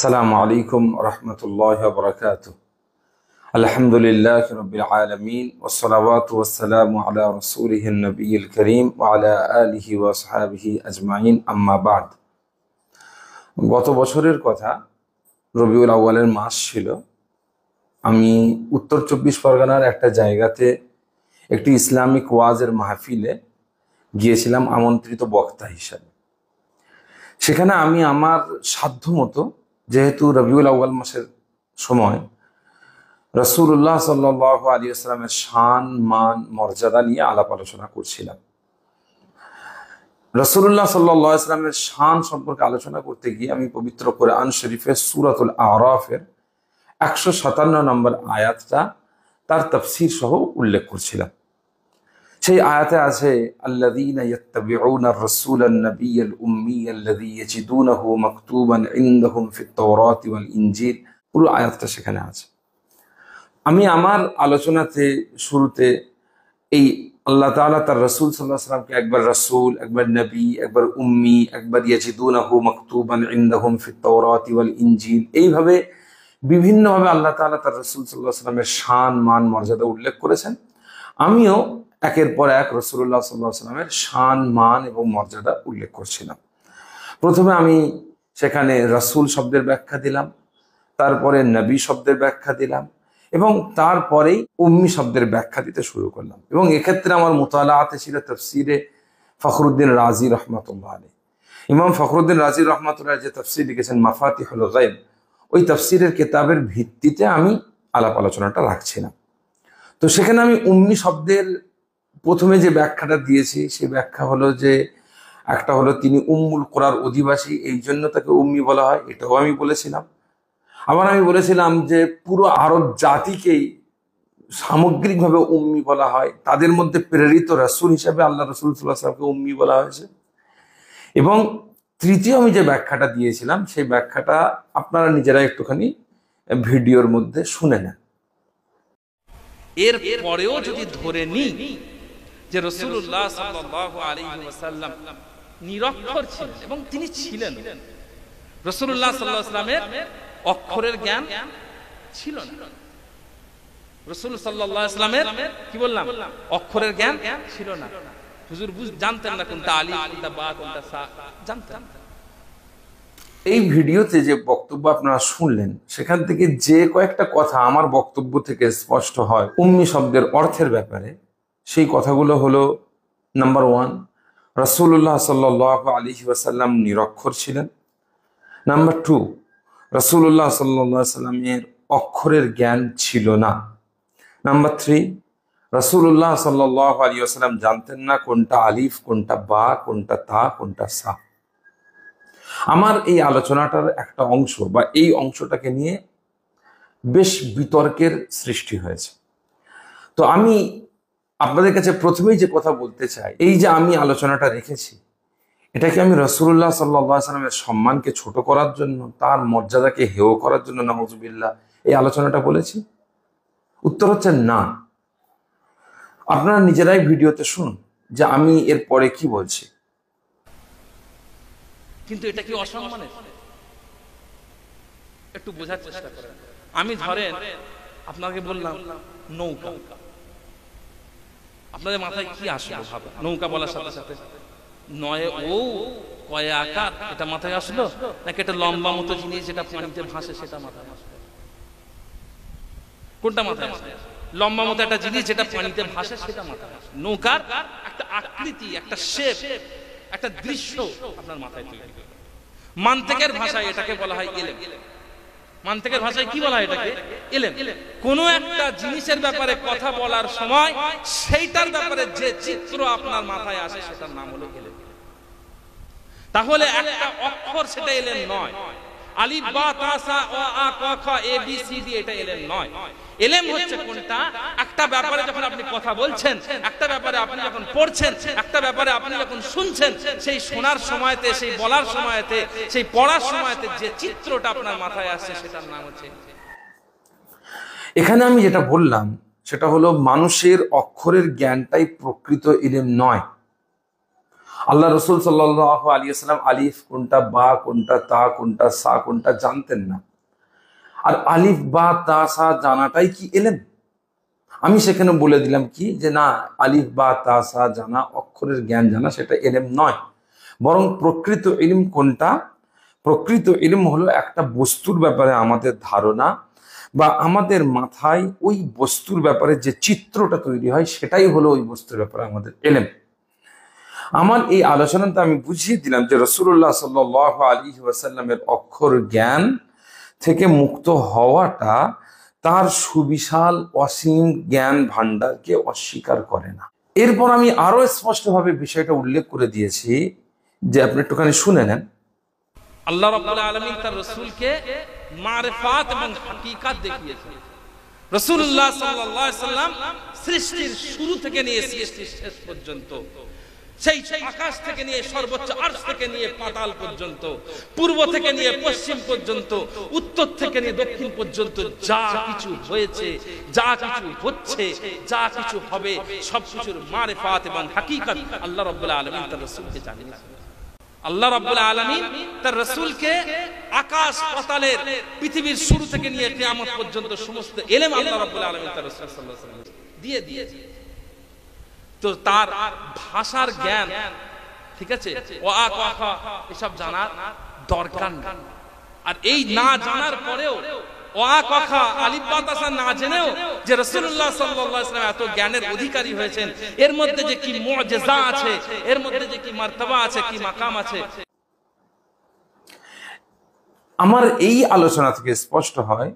আসসালামু আলাইকুম রহমতুল্লাহ বরকাত। আলহামদুলিল্লাহ রবিল আলমিন ওসসালাওয়াতু ওয়াসসালামু আলা রাসূলিহিন নবিয়্যিল করিম ওয়া আলা আলিহি ওয়া আসহাবিহি আজমাইন, আম্মা বাদ। গত বছরের কথা, রবিউল আউয়ালের মাস ছিল। আমি উত্তর 24 পরগনার একটা জায়গাতে একটি ইসলামিক ওয়াজের মাহফিলে গিয়েছিলাম আমন্ত্রিত বক্তা হিসাবে। সেখানে আমি আমার সাধ্যমতো, যেহেতু রবিউল আউয়াল মাসের সময়, রাসূলুল্লাহ সাল্লাল্লাহু আলাইহি ওয়াসাল্লামের শান, মান, মর্যাদা নিয়ে আলাপ আলোচনা করছিলাম। রাসূলুল্লাহ সাল্লাল্লাহু আলাইহি ওয়াসাল্লামের শান সম্পর্কে আলোচনা করতে গিয়ে আমি পবিত্র কোরআন শরীফের সূরাতুল আরাফের 157 নম্বর আয়াতটা তার তাফসীর সহ উল্লেখ করছিলাম। সেই আয়াতে আছে, আল্লাযীনা ইয়াত্তাবিউনা আর-রাসূলান নাবিয়্যাল উম্মিয়্যাল্লাযী ইয়াজিদুনাহু মাকতুবান ইনদাহুম ফিত তাওরাতি ওয়াল ইনজিল। পুরো আয়াতটা সেখানে আছে। আমি আমার আলোচনাতে শুরুতে এই আল্লাহ তাআলা তার রাসূল সাল্লাল্লাহু আলাইহি ওয়াসাল্লামকে একবার রাসূল, একবার নবী, একবার উম্মি, একবার ইয়াজিদুনাহু মাকতুবান ইনদাহুম ফিত তাওরাতি ওয়াল ইনজিল, এইভাবে বিভিন্নভাবে আল্লাহ তাআলা তার রাসূল সাল্লাল্লাহু আলাইহি ওয়াসাল্লামের শান, মান, মর্যাদা উল্লেখ করেছেন। আমিও একের পর এক রাসূলুল্লাহ সাল্লাল্লাহু আলাইহি ওয়াসাল্লামের শান, মান এবং মর্যাদা উল্লেখ করছিলাম। প্রথমে আমি সেখানে রাসূল শব্দের ব্যাখ্যা দিলাম, তারপরে নবী শব্দের ব্যাখ্যা দিলাম এবং তারপরেই উম্মি শব্দের ব্যাখ্যা দিতে শুরু করলাম। এবং এক্ষেত্রে আমার মুতালাআতে ছিল তাফসীরে ফখরুদ্দিন রাজি রহমাতুল্লাহ আলাইহি। ইমাম ফখরুদ্দিন রাজি রহমাতুল্লাহ যে তাফসীর লিখেছেন মাফাতিহুল গায়ব, ওই তাফসীরের কিতাবের ভিত্তিতে আমি আলাপ আলোচনাটা রাখছিলাম। তো সেখানে আমি উম্মি শব্দের প্রথমে যে ব্যাখ্যাটা দিয়েছি, সেই ব্যাখ্যা হলো যে, একটা হলো তিনি উম্মুল কোরার অধিবাসী, এই জন্য তাকে উম্মি বলা হয়, এটাও আমি বলেছিলাম। আবার আমি বলেছিলাম যে পুরো আরব জাতিকেই সামগ্রিকভাবে উম্মি বলা হয়, তাদের মধ্যে প্রেরিত রাসূল হিসাবে আল্লাহ রাসূল সাল্লাল্লাহু আলাইহি ওয়াসাল্লামকে উম্মি বলা হয়েছে। এবং তৃতীয় আমি যে ব্যাখ্যাটা দিয়েছিলাম, সেই ব্যাখ্যাটা আপনারা নিজেরা একটুখানি ভিডিওর মধ্যে শুনে নেন। এর পরেও যদি ধরে নিই যে রাসূলুল্লাহ সাল্লাল্লাহু আলাইহি ওয়াসাল্লাম নিরক্ষর ছিলেন, এবং তিনি ছিলেন, রাসূলুল্লাহ সাল্লাল্লাহু আলাইহি ওয়াসাল্লামের অক্ষরের জ্ঞান ছিল না। রাসূল সাল্লাল্লাহু আলাইহি ওয়াসাল্লামের কি বললাম, অক্ষরের জ্ঞান ছিল না। হুজুর জানতেন না কোনটা আলিফ, কোনটা বা, কোনটা সা, জানতেন। এই ভিডিওতে যে বক্তব্য আপনারা শুনলেন, সেখান থেকে যে কয়েকটা কথা আমার বক্তব্য থেকে স্পষ্ট হয় উম্মি শব্দের অর্থের ব্যাপারে, সেই কথাগুলো হলো, নাম্বার 1, রাসূলুল্লাহ সাল্লাল্লাহু আলাইহি ওয়াসাল্লাম নিরক্ষর ছিলেন। নাম্বার 2, রাসূলুল্লাহ সাল্লাল্লাহু আলাইহি ওয়াসাল্লামের অক্ষরের জ্ঞান ছিল না। নাম্বার 3, রাসূলুল্লাহ সাল্লাল্লাহু আলাইহি ওয়াসাল্লাম জানতেন না কোনটা আলিফ, কোনটা বা, কোনটা তা, কোনটা সা। আমার এই আলোচনাটার একটা অংশ বা এই অংশটাকে নিয়ে বেশ বিতর্কের সৃষ্টি হয়েছে। তো আমি আপনাদের কাছে প্রথমেই যে কথা বলতে চাই, এই যে আমি আলোচনাটা রেখেছি, এটাকে আমি রাসূলুল্লাহ সাল্লাল্লাহু আলাইহি ওয়াসাল্লামের সম্মানকে ছোট করার জন্য, তার মর্যাদাকে হেয় করার জন্য নাউযুবিল্লাহ এই আলোচনাটা বলেছি? উত্তর হচ্ছে না। আপনারা নিজেরাই ভিডিওতে শুনুন যে আমি এর পরে কি বলছি। কিন্তু এটা কি অসম্মানের? একটু বোঝার চেষ্টা করেন। আমি ধরেন আপনাকে বললাম নৌকা, আপনাদের মাথায় কি আসলো? ভাবে নৌকা বলার সাথে সাথে নয় ও কয়ে আকার, এটা মাথায় আসলো, নাকি এটা লম্বা মতো জিনিস যেটা পানিতে ভাসে সেটা মাথায় আসলো? কোনটা মাথায় আসে? লম্বা মতো একটা জিনিস যেটা পানিতে ভাসে সেটা মাথায় আসে। নৌকার একটা আকৃতি, একটা শেপ, একটা দৃশ্য আপনার মাথায় তৈরি করে। মান্তিকের ভাষায় এটাকে বলা হয় ইলম। মান্তিকের ভাষায় কি বলা হয় এটাকে? ইলম। কোন একটা জিনিসের ব্যাপারে কথা বলার সময় সেইটার ব্যাপারে যে চিত্র আপনার মাথায় আসে সেটার নাম হলো ইলম। তাহলে একটা অক্ষর সেটা ইলম নয়। আলিফ বা তা সা ওয়া আ ক খ এ বি সি ডি এটা ইলম নয়। ইলম হচ্ছে কোনটা, একটা ব্যাপারে যখন আপনি কথা বলছেন, একটা ব্যাপারে আপনি যখন পড়ছেন, একটা ব্যাপারে আপনি যখন শুনছেন, সেই শোনার সময়তে, সেই বলার সময়তে, সেই পড়ার সময়তে যে চিত্রটা আপনার মাথায় আসছে সেটার নাম হচ্ছে। এখানে আমি যেটা বললাম সেটা হলো, মানুষের অক্ষরের জ্ঞানটাই প্রকৃত ইলম নয়। আল্লাহ রসুল সাল্লাল্লাহু আলাইহি ওয়াসাল্লাম আলিফ কোনটা, বা কোনটা, তা কোনটা, সা কোনটা জানতেন না। আর আলিফ বা তা সা জানাটাই কি এলেম? আমি সেখানে বলে দিলাম কি যে না, আলিফ বা তা সা জানা, অক্ষরের জ্ঞান জানা সেটা এলেম নয়, বরং প্রকৃত ইলম কোনটা? প্রকৃত ইলম হলো একটা বস্তুর ব্যাপারে আমাদের ধারণা, বা আমাদের মাথায় ওই বস্তুর ব্যাপারে যে চিত্রটা তৈরি হয় সেটাই হলো ওই বস্তুর ব্যাপারে আমাদের এলেম। আমার এই আলোচনাতে আমি বুঝিয়ে দিলাম যে রাসূলুল্লাহ সাল্লাল্লাহু আলাইহি ওয়াসাল্লামের অক্ষর জ্ঞান থেকে মুক্ত হওয়াটা তার সুবিশাল অসীম জ্ঞান ভান্ডারকে অস্বীকার করে না। এরপর আমি আরো স্পষ্টভাবে বিষয়টা উল্লেখ করে দিয়েছি, যে আপনি একটুখানি শুনে নেন। আল্লাহ রাব্বুল আলামিন তার রাসূলকে মারিফাত এবং হাকিকাত দেখিয়েছেন। রাসূলুল্লাহ সাল্লাল্লাহু আলাইহি সাল্লাম সৃষ্টির শুরু থেকে নিয়ে সৃষ্টির শেষ পর্যন্ত, সেই আকাশ থেকে নিয়ে সর্বোচ্চ আরশ থেকে নিয়ে পাতাল পর্যন্ত, পূর্ব থেকে নিয়ে পশ্চিম পর্যন্ত, উত্তর থেকে নিয়ে দক্ষিণ পর্যন্ত যা কিছু হয়েছে, যা কিছু হচ্ছে, যা কিছু হবে, সবকিছুর মারিফাত এবং হাকিকাত আল্লাহ রাব্বুল আলামিন তার রাসূলকে জানিয়েছেন। আল্লাহ রাব্বুল আলামিন তার রাসূলকে আকাশ পাতালের, পৃথিবীর শুরু থেকে নিয়ে কিয়ামত পর্যন্ত সমস্ত ইলম আল্লাহ রাব্বুল আলামিন তার রাসূল সাল্লাল্লাহু আলাইহি ওয়াসাল্লাম দিয়ে দিয়েছে। তো তার ভাষার জ্ঞান, ঠিক আছে, ওয়া কা এসব জানার দরকার নেই। আর এই না জানার পরেও, ওয়া কা আলিফ বা তা সা না জেনেও যে রাসূলুল্লাহ সাল্লাল্লাহু আলাইহি ওয়াসাল্লাম এত জ্ঞানের অধিকারী হয়েছেন, এর মধ্যে যে কি মুজিজা আছে, এর মধ্যে যে কি মার্তবা আছে, কি মাকাম আছে, আমার এই আলোচনা থেকে স্পষ্ট হয়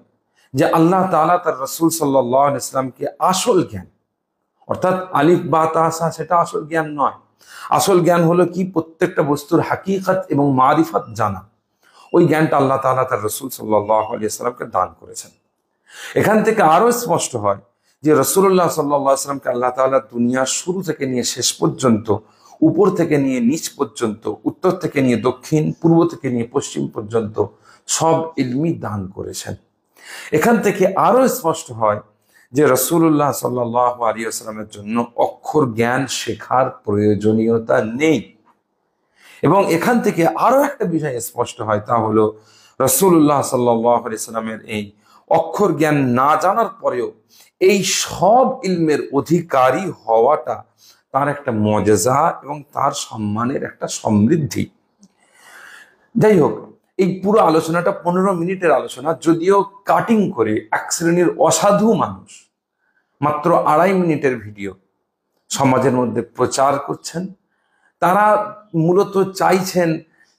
যে আল্লাহ তাআলা তার রাসূল সাল্লাল্লাহু আলাইহি ওয়াসাল্লামকে আসল জ্ঞান, অর্থাৎ আলিফ বা তা সা সেটা আসল জ্ঞান নয়। আসল জ্ঞান হলো কি? প্রত্যেকটা বস্তুর হাকিকত এবং মারিফত জানা। ওই জ্ঞানটা আল্লাহ তাআলা তার রাসূল সাল্লাল্লাহু আলাইহি ওয়াসাল্লামকে দান করেছেন। এখান থেকে আরো স্পষ্ট হয় যে রাসূলুল্লাহ সাল্লাল্লাহু আলাইহি ওয়াসাল্লামকে আল্লাহ তাআলা দুনিয়ার শুরু থেকে নিয়ে শেষ পর্যন্ত, উপর থেকে নিয়ে নিচ পর্যন্ত, উত্তর থেকে নিয়ে দক্ষিণ, পূর্ব থেকে নিয়ে পশ্চিম পর্যন্ত সব ইলমি দান করেছেন। এখান থেকে আরো স্পষ্ট হয় যে রাসূলুল্লাহ সাল্লাল্লাহু আলাইহি ওয়াসাল্লামের জন্য অক্ষর জ্ঞান শেখার প্রয়োজনীয়তা নেই। এবং এখান থেকে আরো একটা বিষয় স্পষ্ট হয়, তা হলো রাসূলুল্লাহ সাল্লাল্লাহু আলাইহি ওয়াসাল্লামের এই অক্ষর জ্ঞান না জানার পরেও এই সব ইলমের অধিকারী হওয়াটা তার একটা মুজিজা এবং তার সম্মানের একটা সমৃদ্ধি। যাই হোক, এই পুরো আলোচনাটা 15 মিনিটের আলোচনা, যদিও কাটিং করে এক শ্রেণীর অসাধু মানুষ মাত্র 2.5 মিনিটের ভিডিও সমাজের মধ্যে প্রচার করছেন। তারা মূলত চাইছেন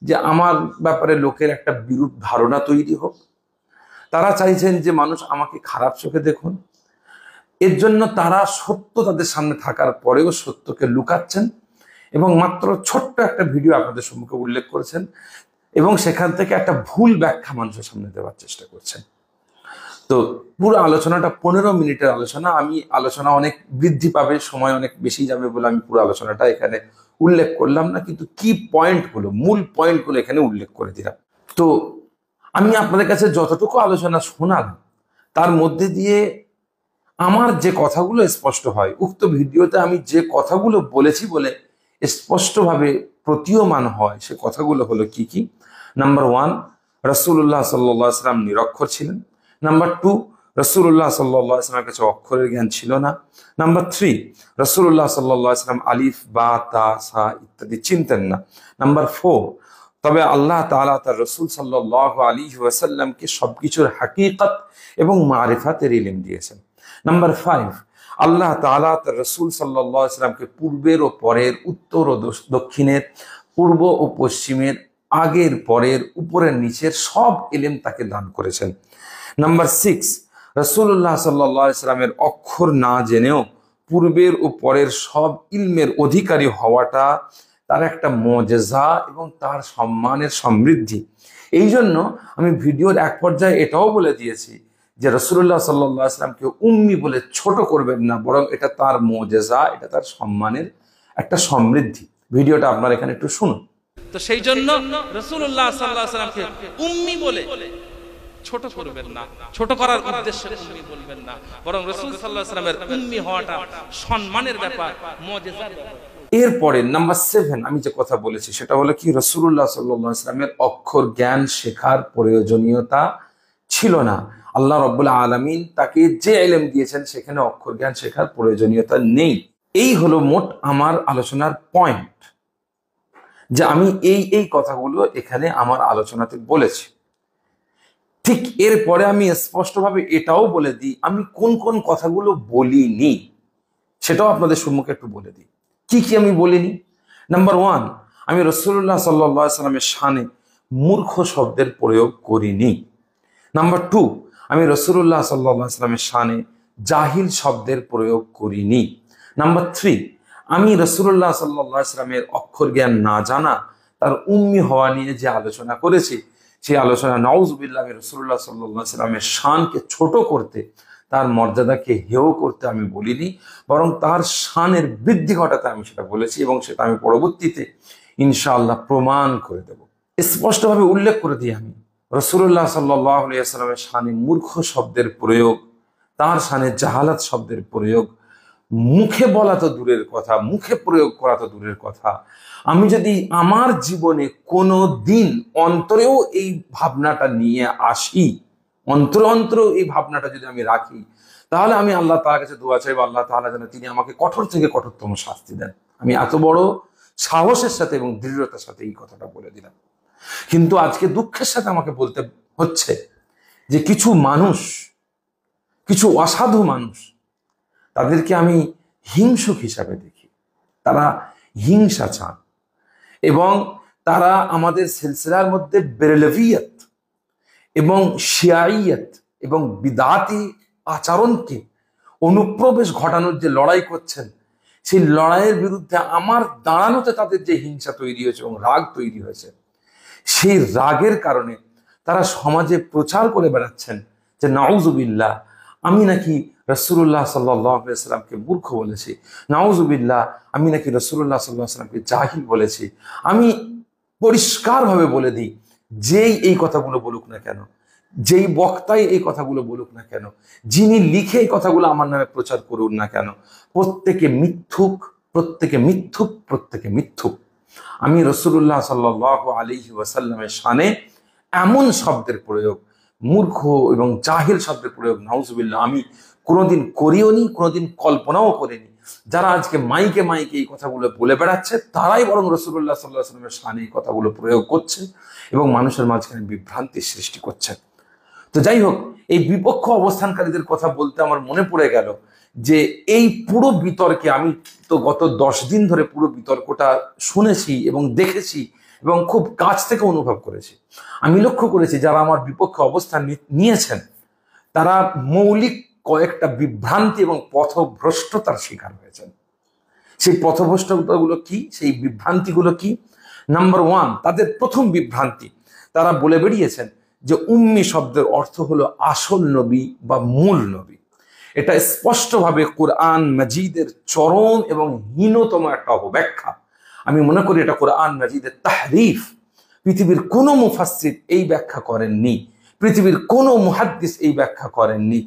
যে আমার ব্যাপারে লোকের একটা বিরূপ ধারণা তৈরি হোক। তারা চাইছেন যে মানুষ আমাকে খারাপ চোখে দেখুন। এর জন্য তারা সত্য তাদের সামনে থাকার পরেও সত্যকে লুকাচ্ছেন, এবং মাত্র ছোট্ট একটা ভিডিও আপনাদের সম্মুখে উল্লেখ করেছেন, এবং সেখান থেকে একটা ভুল ব্যাখ্যা মানুষের সামনে দেওয়ার চেষ্টা করছেন। তো পুরো আলোচনাটা 15 মিনিটের আলোচনা। আমি আলোচনা অনেক বৃদ্ধি পাবে, সময় অনেক বেশি যাবে বলে আমি পুরো আলোচনাটা এখানে উল্লেখ করলাম না, কিন্তু কি পয়েন্টগুলো, মূল পয়েন্টগুলো এখানে উল্লেখ করে দিলাম। তো আমি আপনাদের কাছে যতটুকু আলোচনা শোনালাম তার মধ্যে দিয়ে আমার যে কথাগুলো স্পষ্ট হয়, উক্ত ভিডিওতে আমি যে কথাগুলো বলেছি বলে স্পষ্টভাবে প্রতীয়মান হয়, সে কথাগুলো হলো কি কি? নাম্বার 1, রাসূলুল্লাহ সাল্লাল্লাহু আলাইহি ওয়াসাল্লাম নিরক্ষর ছিলেন। নাম্বার 2, রাসূলুল্লাহ সাল্লাল্লাহু আলাইহি ওয়াসাল্লামের কাছে অক্ষরের জ্ঞান ছিল না। নাম্বার 3, রাসূলুল্লাহ সাল্লাল্লাহু আলাইহি ওয়াসাল্লাম আলিফ বা তা সা ইত্যাদি চিনতেন না। নাম্বার 4, তবে আল্লাহ তাআলা তার রাসূল সাল্লাল্লাহু আলাইহি ওয়াসাল্লামকে সবকিছুর হাকিকত এবং মারিফাতের ইলম দিয়েছেন। নাম্বার 5, আল্লাহ তাআলা তার রাসূল সাল্লাল্লাহু আলাইহি ওয়াসাল্লামকে পূর্বের ও পরের, উত্তর ও দক্ষিণের, পূর্ব ও পশ্চিমের, আগের পরের, উপরের নিচের সব ইলম তাকে দান করেছেন। নাম্বার 6, রাসূলুল্লাহ সাল্লাল্লাহু আলাইহি ওয়াসাল্লামের অক্ষর না জেনেও পূর্বের ও পরের সব ইলমের অধিকারী হওয়াটা তার একটা মুজিজা এবং তার সম্মানের সমৃদ্ধি। এই জন্য আমি ভিডিওর এক পর্যায়ে এটাও বলে দিয়েছি যে রাসূলুল্লাহ সাল্লাল্লাহু আলাইহি ওয়াসাল্লামকে উম্মি বলে ছোট করবেন না, বরং এটা তার মুজিজা, এটা তার সম্মানের একটা সমৃদ্ধি। ভিডিওটা আপনারা এখানে একটু শুনুন। তো সেই জন্য রাসূলুল্লাহ সাল্লাল্লাহু আলাইহি ওয়াসাল্লামকে উম্মি বলে ছোট করবেন না, ছোট করার উদ্দেশ্যে উম্মি বলবেন না, বরং রাসূল সাল্লাল্লাহু আলাইহি ওয়াসাল্লামের উম্মি হওয়াটা সম্মানের ব্যাপার, মুজিজার ব্যাপার। এরপরে নাম্বার 7 আমি যে কথা বলেছি সেটা হলো কি, রাসূলুল্লাহ সাল্লাল্লাহু আলাইহি ওয়াসাল্লামের অক্ষর জ্ঞান শেখার প্রয়োজনীয়তা ছিল না। আল্লাহ রাব্বুল আলামিন তাকে যে ইলম দিয়েছেন সেখানে অক্ষর জ্ঞান শেখার প্রয়োজনীয়তা নেই। এই হলো মোট আমার আলোচনার পয়েন্ট, যে আমি এই কথাগুলো এখানে আমার আলোচনাতে বলেছি। ঠিক এরপরে আমি স্পষ্টভাবে এটাও বলে দিই আমি কোন কোন কথাগুলো বলিনি, সেটাও আপনাদের সম্মুখে একটু বলে দিই কি কি আমি বলিনি। নাম্বার 1, আমি রাসূলুল্লাহ সাল্লাল্লাহু আলাইহি ওয়াসাল্লামের শানে মূর্খ শব্দের প্রয়োগ করিনি। নাম্বার 2, আমি রাসূলুল্লাহ সাল্লাল্লাহু আলাইহি ওয়াসাল্লামের শানে জাহিল শব্দের প্রয়োগ করিনি। নাম্বার 3, আমি রাসূলুল্লাহ সাল্লাল্লাহু আলাইহি ওয়াসাল্লামের অক্ষর জ্ঞান না জানা, তার উম্মি হওয়া নিয়ে যে আলোচনা করেছি, সেই আলোচনা নাউজুবিল্লাহ, আমি রাসূলুল্লাহ সাল্লাল্লাহু আলাইহি ওয়াসাল্লামের শানকে ছোট করতে, তার মর্যাদাকে হেয় করতে আমি বলিনি, বরং তার শানের বৃদ্ধি ঘটাতে আমি সেটা বলেছি, এবং সেটা আমি পরবর্তীতে ইনশাআল্লাহ প্রমাণ করে দেব। স্পষ্টভাবে উল্লেখ করে দিই আমি রাসূলুল্লাহ সাল্লাল্লাহু আলাইহি ওয়াসাল্লামের শানে মূর্খ শব্দের প্রয়োগ, তার শানে জাহালাত শব্দের প্রয়োগ মুখে বলা তো দূরের কথা, মুখে প্রয়োগ করা তো দূরের কথা, আমি যদি আমার জীবনে কোনো দিন অন্তরেও এই ভাবনাটা নিয়ে আসি, অন্তরে এই ভাবনাটা যদি আমি রাখি, তাহলে আমি আল্লাহ তাআলার কাছে দোয়া চাইবো, আল্লাহ তাআলা যেন তিনি আমাকে কঠোর থেকে কঠোরতম শাস্তি দেন। আমি এত বড় সাহসের সাথে এবং দৃঢ়তার সাথে এই কথাটা বলে দিলাম। কিন্তু আজকে দুঃখের সাথে আমাকে বলতে হচ্ছে যে কিছু মানুষ, কিছু অসাধু মানুষ, তাদেরকে আমি হিংসুক হিসাবে দেখি। তারা হিংসা চান এবং তারা আমাদের সিলসিলার মধ্যে বেরেলভিয়ত এবং শিয়াইয়ত এবং বিদাতি আচরণকে অনুপ্রবেশ ঘটানোর যে লড়াই করছেন, সেই লড়াইয়ের বিরুদ্ধে আমার দাঁড়ানোতে তাদের যে হিংসা তৈরি হয়েছে এবং রাগ তৈরি হয়েছে, সেই রাগের কারণে তারা সমাজে প্রচার করে বেড়াচ্ছেন যে নাউজুবিল্লাহ, আমি নাকি রাসূলুল্লাহ সাল্লাল্লাহু আলাইহি ওয়াসাল্লামকে মূর্খ বলেছি, নাউজুবিল্লাহ, আমি নাকি রাসূলুল্লাহ সাল্লাল্লাহু আলাইহি ওয়াসাল্লামকে জাহিল বলেছি। আমি পরিষ্কারভাবে বলে দিই, যেই এই কথাগুলো বলুক না কেন, যেই বক্তাই এই কথাগুলো বলুক না কেন, যিনি লিখে এই কথাগুলো আমার নামে প্রচার করুন না কেন, প্রত্যেকে মিথ্যুক, প্রত্যেকে মিথ্যুক, প্রত্যেকে মিথ্যুক। আমি রাসূলুল্লাহ সাল্লাল্লাহু আলাইহি ওয়াসাল্লামের শানে এমন শব্দের প্রয়োগ, মূর্খ এবং জাহিল শব্দের প্রয়োগ, নাউজুবিল্লাহ, আমি কোনোদিন করিও নি, কোনোদিন কল্পনাও করিনি। যারা আজকে মাইকে মাইকে এই কথাগুলো বলে বেড়াচ্ছে, তারাই বরং রাসূলুল্লাহ সাল্লাল্লাহু আলাইহি ওয়াসাল্লামের শানে এই কথাগুলো প্রয়োগ করছে এবং মানুষের মাঝখানে বিভ্রান্তির সৃষ্টি করছে। তো যাই হোক, এই বিপক্ষ অবস্থানকারীদের কথা বলতে আমার মনে পড়ে গেল যে এই পুরো বিতর্কে আমি তো গত 10 দিন ধরে পুরো বিতর্কটা শুনেছি এবং দেখেছি এবং খুব কাছ থেকে অনুভব করেছি। আমি লক্ষ্য করেছি যারা আমার বিপক্ষে অবস্থান নিয়েছেন, তারা মৌলিক কয়েকটা বিভ্রান্তি এবং পথভ্রষ্টতার শিকার হয়েছেন। সেই পথভ্রষ্টতাগুলো কি, সেই বিভ্রান্তিগুলো কি? নাম্বার 1, তাদের প্রথম বিভ্রান্তি, তারা বলে বেরিয়েছেন যে উম্মি শব্দের অর্থ হলো আসল নবী বা মূল নবী। এটা স্পষ্টভাবে কোরআন মাজিদের চরম এবং হীনতম একটা অপব্যাখ্যা। আমি মনে করি এটা কোরআন মাজিদের তাহরিফ। পৃথিবীর কোনো মুফাসসির এই ব্যাখ্যা করেননি, পৃথিবীর কোনো মুহাদ্দিস এই ব্যাখ্যা করেননি।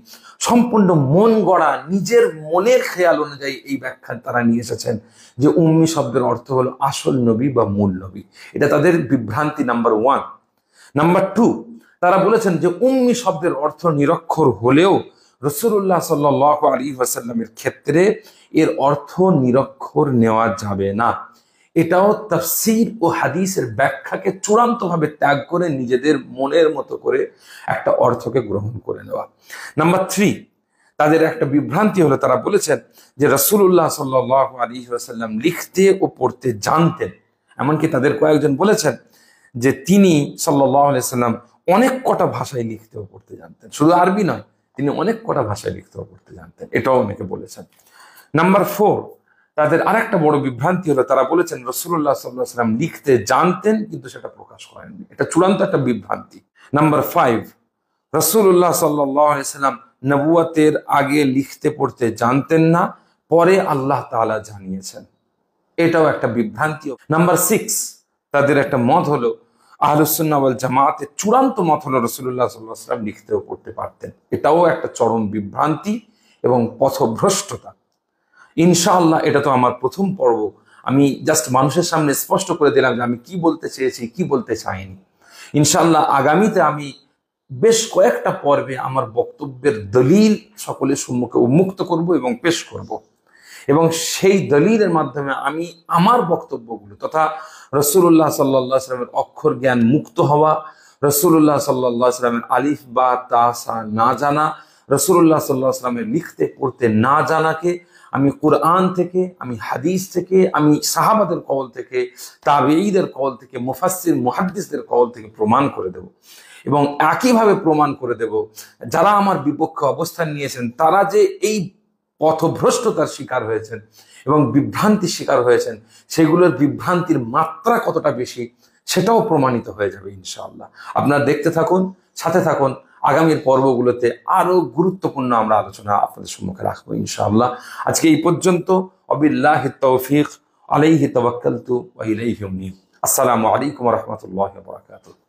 সম্পূর্ণ মন গড়া, নিজের মনের খেয়াল অনুযায়ী এই ব্যাখ্যা তারা নিয়ে এসেছেন যে উম্মি শব্দের অর্থ হলো আসল নবী বা মূল নবী। এটা তাদের বিভ্রান্তি নাম্বার 1। নাম্বার 2, তারা বলেছেন যে উম্মি শব্দের অর্থ নিরক্ষর হলেও রাসূলুল্লাহ সাল্লাল্লাহু আলাইহি ওয়াসাল্লামের ক্ষেত্রে এর অর্থ নিরক্ষর নেওয়া যাবে না। এটাও তাফসীর ও হাদিসের ব্যাখ্যাকে চূড়ান্তভাবে ত্যাগ করে নিজেদের মনের মতো করে একটা অর্থকে গ্রহণ করে নেওয়া। নাম্বার 3, তাদের একটা বিভ্রান্তি হলো, তারা বলেছেন যে রাসূলুল্লাহ সাল্লাল্লাহু আলাইহি ওয়াসাল্লাম লিখতে ও পড়তে জানতেন। এমনকি তাদের কয়েকজন বলেছেন যে তিনি সাল্লাল্লাহু আলাইহি ওয়াসাল্লাম অনেক কটা ভাষায় লিখতে ও পড়তে জানতেন, শুধু আরবি নয়, তিনি অনেক কটা ভাষায় লিখতে ও পড়তে জানতেন, এটাও অনেকে বলেছেন। নাম্বার 4, তাদের আরেকটা বড় বিভ্রান্তি হলো, তারা বলেছেন রাসূলুল্লাহ সাল্লাল্লাহু আলাইহি ওয়াসাল্লাম লিখতে জানতেন কিন্তু সেটা প্রকাশ করেননি। এটা চূড়ান্ত একটা বিভ্রান্তি। নাম্বার 5, রাসূলুল্লাহ সাল্লাল্লাহু আলাইহি ওয়াসাল্লাম নবুয়তের আগে লিখতে পড়তে জানতেন না, পরে আল্লাহ তাআলা জানিয়েছেন, এটাও একটা বিভ্রান্তি। নাম্বার 6, তাদের একটা মত হলো, আহলুস সুন্নাহ ওয়াল জামাতের চূড়ান্ত মত হলো রাসূলুল্লাহ সাল্লাল্লাহু আলাইহি ওয়াসাল্লাম লিখতেও পড়তে পারতেন। এটাও একটা চরম বিভ্রান্তি এবং পথভ্রষ্টতা। ইনশাআল্লাহ এটা তো আমার প্রথম পর্ব। আমি জাস্ট মানুষের সামনে স্পষ্ট করে দিলাম যে আমি কি বলতে চেয়েছি, কি বলতে চাইনি। ইনশাআল্লাহ আগামীতে আমি বেশ কয়েকটা পর্বে আমার বক্তব্যের দলিল সকলের সম্মুখে উন্মুক্ত করব এবং পেশ করব, এবং সেই দলিলের মাধ্যমে আমি আমার বক্তব্যগুলো তথা রাসূলুল্লাহ সাল্লাল্লাহু আলাইহি ওয়াসাল্লামের অক্ষর জ্ঞান মুক্ত হওয়া, রাসূলুল্লাহ সাল্লাল্লাহু আলাইহি ওয়াসাল্লামের আলিফ বা তা সা না জানা, রাসূলুল্লাহ সাল্লাল্লাহু আলাইহি ওয়াসাল্লামের লিখতে পড়তে না জানাকে আমি কোরআন থেকে, আমি হাদিস থেকে, আমি সাহাবাদের কওল থেকে, তাবেঈদের কওল থেকে, মুফাসসির মুহাদ্দিসদের কওল থেকে প্রমাণ করে দেব। এবং একইভাবে প্রমাণ করে দেব যারা আমার বিপক্ষে অবস্থান নিয়েছেন তারা যে এই পথভ্রষ্টতার শিকার হয়েছেন এবং বিভ্রান্তির শিকার হয়েছেন, সেগুলোর বিভ্রান্তির মাত্রা কতটা বেশি সেটাও প্রমাণিত হয়ে যাবে ইনশাআল্লাহ। আপনারা দেখতে থাকুন, সাথে থাকুন। আগামীর পর্বগুলোতে আরো গুরুত্বপূর্ণ আমরা আলোচনা আপনাদের সম্মুখে রাখবো ইনশাআল্লাহ। আজকে এই পর্যন্ত। ওয়াবিল্লাহি তাওফীক, আলাইহি তাওয়াক্কালতু ওয়া ইলাইহি উনীব। আসসালামু আলাইকুম ওয়া রাহমাতুল্লাহি ওয়া বারাকাতুহু।